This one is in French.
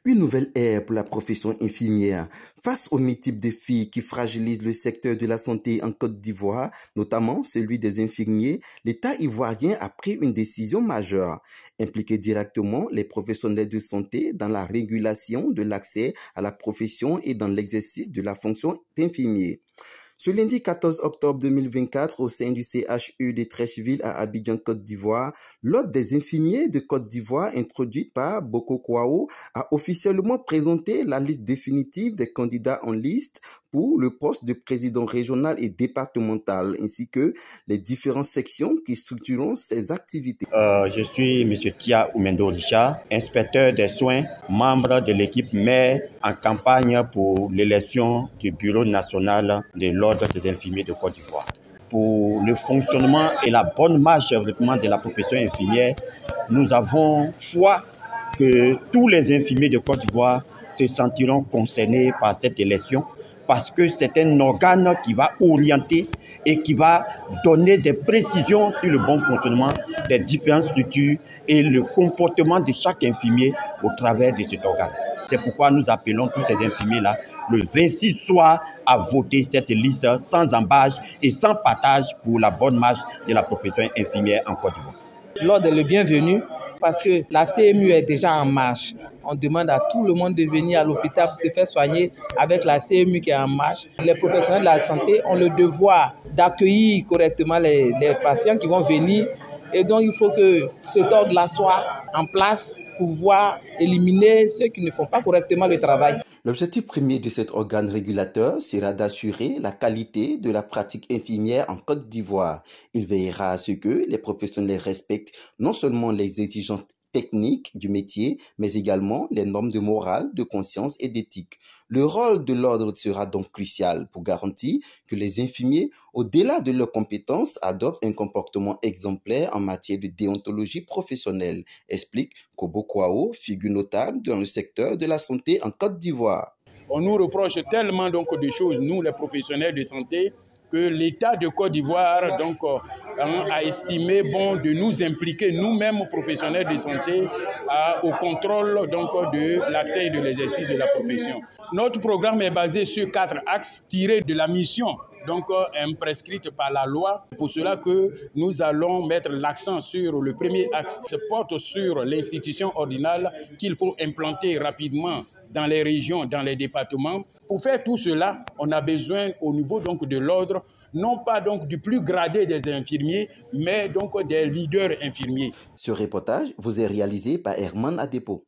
Une nouvelle ère pour la profession infirmière. Face aux multiples défis qui fragilisent le secteur de la santé en Côte d'Ivoire, notamment celui des infirmiers, l'État ivoirien a pris une décision majeure. Impliquer directement les professionnels de santé dans la régulation de l'accès à la profession et dans l'exercice de la fonction d'infirmier. Ce lundi 14 octobre 2024, au sein du CHU de Treichville à Abidjan, Côte d'Ivoire, l'Ordre des infirmiers de Côte d'Ivoire, introduite par Boko Kwao, a officiellement présenté la liste définitive des candidats en liste pour le poste de président régional et départemental, ainsi que les différentes sections qui structureront ces activités. Je suis M. Tia Oumendo Richard, inspecteur des soins, membre de l'équipe maire en campagne pour l'élection du Bureau national de l'Ordre des infirmiers de Côte d'Ivoire. Pour le fonctionnement et la bonne marche de la profession infirmière, nous avons foi que tous les infirmiers de Côte d'Ivoire se sentiront concernés par cette élection, parce que c'est un organe qui va orienter et qui va donner des précisions sur le bon fonctionnement des différentes structures et le comportement de chaque infirmier au travers de cet organe. C'est pourquoi nous appelons tous ces infirmiers-là le 26 soir à voter cette liste sans embâche et sans partage pour la bonne marche de la profession infirmière en Côte d'Ivoire. L'ordre est le bienvenu parce que la CMU est déjà en marche. On demande à tout le monde de venir à l'hôpital pour se faire soigner avec la CMU qui est en marche. Les professionnels de la santé ont le devoir d'accueillir correctement les patients qui vont venir. Et donc, il faut que cet ordre-là soit en place pour pouvoir éliminer ceux qui ne font pas correctement le travail. L'objectif premier de cet organe régulateur sera d'assurer la qualité de la pratique infirmière en Côte d'Ivoire. Il veillera à ce que les professionnels respectent non seulement les exigences techniques du métier, mais également les normes de morale, de conscience et d'éthique. Le rôle de l'ordre sera donc crucial pour garantir que les infirmiers, au-delà de leurs compétences, adoptent un comportement exemplaire en matière de déontologie professionnelle, explique Kobo Kwao, figure notable dans le secteur de la santé en Côte d'Ivoire. On nous reproche tellement de choses, nous les professionnels de santé, que l'État de Côte d'Ivoire a estimé bon de nous impliquer nous-mêmes professionnels de santé au contrôle de l'accès et de l'exercice de la profession. Notre programme est basé sur 4 axes tirés de la mission prescrite par la loi. C'est pour cela que nous allons mettre l'accent sur le premier axe, qui se porte sur l'institution ordinale qu'il faut implanter rapidement dans les régions, dans les départements. Pour faire tout cela, on a besoin au niveau de l'ordre, non pas du plus gradé des infirmiers, mais des leaders infirmiers. Ce reportage vous est réalisé par Herman Adepo.